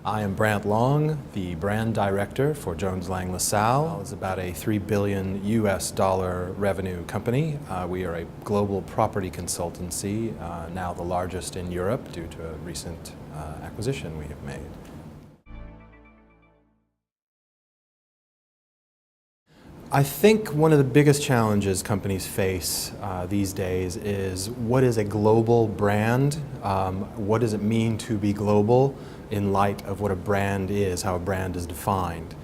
I am Brant Long, the brand director for Jones Lang LaSalle. It's about a $3 billion US revenue company. We are a global property consultancy, now the largest in Europe due to a recent acquisition we have made. I think one of the biggest challenges companies face these days is what is a global brand? What does it mean to be global in light of what a brand is, how a brand is defined?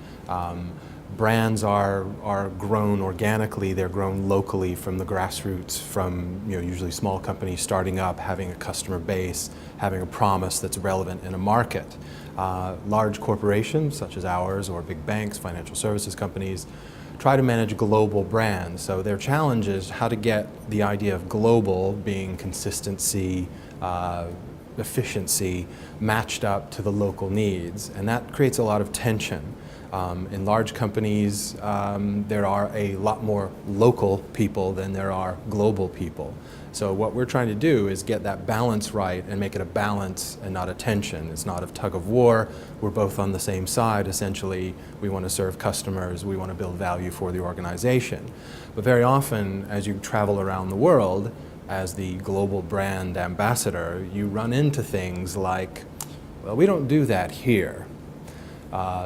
Brands are grown organically, they're grown locally from the grassroots, from usually small companies starting up, having a customer base, having a promise that's relevant in a market. Large corporations such as ours or big banks, financial services companies, try to manage global brands. So their challenge is how to get the idea of global being consistency, efficiency, matched up to the local needs. And that creates a lot of tension. In large companies, there are a lot more local people than there are global people. So what we're trying to do is get that balance right and make it a balance and not a tension. It's not a tug of war. We're both on the same side, essentially. We want to serve customers. We want to build value for the organization. But very often, as you travel around the world, as the global brand ambassador, you run into things like, well, we don't do that here.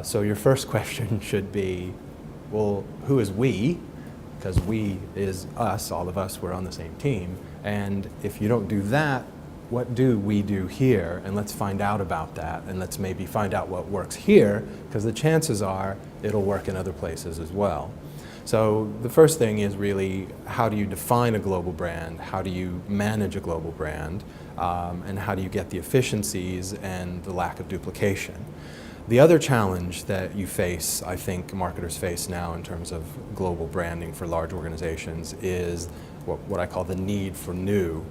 So your first question should be, well, who is we? Because we is us, all of us, we're on the same team. And if you don't do that, what do we do here? And let's find out about that, and let's maybe find out what works here, because the chances are it'll work in other places as well. So the first thing is really, how do you define a global brand? How do you manage a global brand? And how do you get the efficiencies and the lack of duplication? The other challenge that you face, I think marketers face now in terms of global branding for large organizations, is what I call the need for new.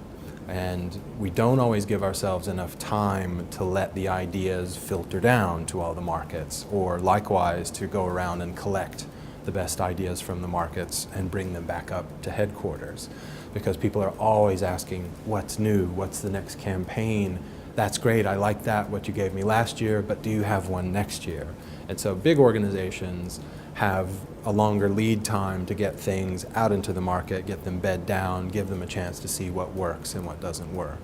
And we don't always give ourselves enough time to let the ideas filter down to all the markets, or likewise to go around and collect the best ideas from the markets and bring them back up to headquarters. Because people are always asking, what's new? What's the next campaign? That's great, I like that, what you gave me last year, but do you have one next year? And so big organizations have a longer lead time to get things out into the market, get them bed down, give them a chance to see what works and what doesn't work.